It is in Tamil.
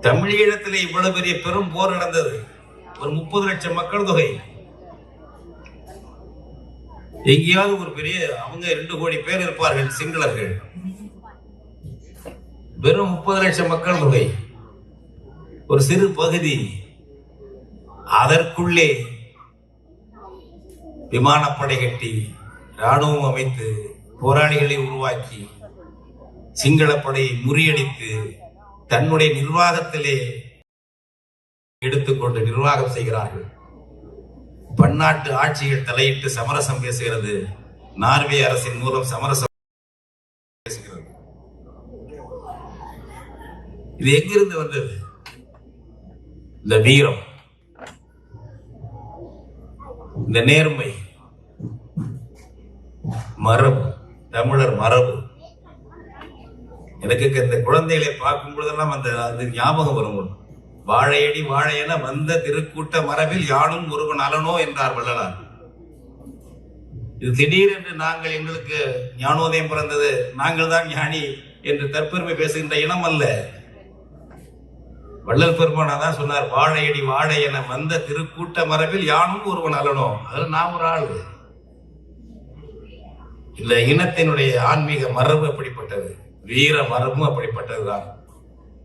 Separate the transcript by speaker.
Speaker 1: தமிழீழத்திலே இவ்வளவு பெரிய பெரும் போர் நடந்தது. ஒரு 30 லட்சம் மக்கள் தொகை. எங்கேயாவது ஒரு பெரிய அவங்க 2 கோடி பேர் இருப்பார்கள் சிங்களர்கள். வெறும் 30 லட்சம் மக்கள் தொகை, ஒரு சிறு பகுதி. அதற்குள்ளே விமானப்படை கட்டி, ராணுவம் அமைத்து, போராளிகளை உருவாக்கி, சிங்களப்படையை முறியடித்து தன்னுடைய நிர்வாகத்திலே எடுத்துக்கொண்டு நிர்வாகம் செய்கிறார்கள். பன்னாட்டு ஆட்சிகள் தலையிட்டு சமரசம் பேசுகிறது. நார்வே அரசின் மூலம் சமரசம் பேசுகிறது. இது எங்கிருந்து வந்தது? இந்த வீரம், இந்த நேர்மை, மரபு, தமிழர் மரபு. எனக்கு இந்த குழந்தைகளை பார்க்கும் பொழுதெல்லாம் அந்த ஞாபகம் வரும். வாழையடி வாழையென வந்த திருக்கூட்ட மரபில் யானும் ஒருவன் அலனோ என்றார் வள்ளலார். இது திடீரென்று நாங்கள் எங்களுக்கு ஞானோதயம் பிறந்தது, நாங்கள் தான் ஞானி என்று தற்பெருமை பேசுகின்ற இனம் அல்ல. வள்ளல் பெருமானாதான் சொன்னார், வாழையடி வாழை என வந்த திருக்கூட்ட மரபில் யானும் ஒருவன் அலனோ. அதுல நான் ஒரு ஆள். இந்த இனத்தினுடைய ஆன்மீக மரபு அப்படிப்பட்டது, வீர மரபும் அப்படிப்பட்டதுதான்.